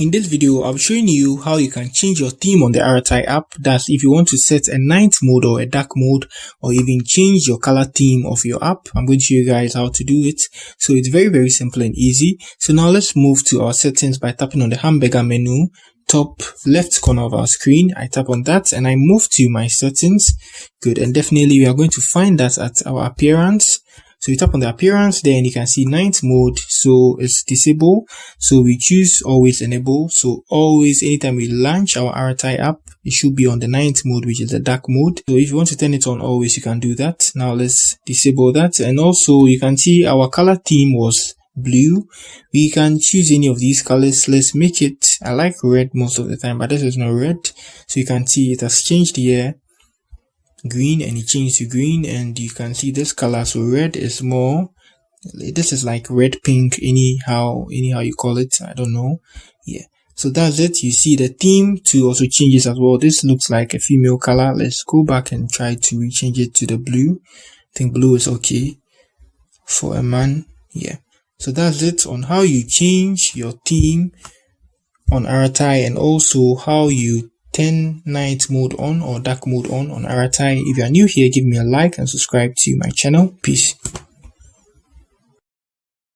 In this video, I'll be showing you how you can change your theme on the Arattai app. That's if you want to set a night mode or a dark mode, or even change your color theme of your app. I'm going to show you guys how to do it. So it's very simple and easy. So now let's move to our settings by tapping on the hamburger menu, top left corner of our screen. I tap on that and I move to my settings. Good. And definitely we are going to find that at our appearance. So you tap on the appearance there and you can see night mode. So it's disabled. So we choose always enable. So always, anytime we launch our Arattai app, it should be on the night mode, which is the dark mode. So if you want to turn it on always, you can do that. Now let's disable that. And also you can see our color theme was blue. We can choose any of these colors. Let's make it, I like red most of the time, but this is not red. So you can see it has changed here. Green, and it changed to green, and you can see this color. So red is more, this is like red pink, anyhow you call it, I don't know. Yeah, so that's it. You see the theme too also changes as well. This looks like a female color. Let's go back and try to rechange it to the blue. I think blue is okay for a man. Yeah, so that's it on how you change your theme on Arattai, and also how you turn night mode on or dark mode on Arattai. If you are new here, give me a like and subscribe to my channel. Peace.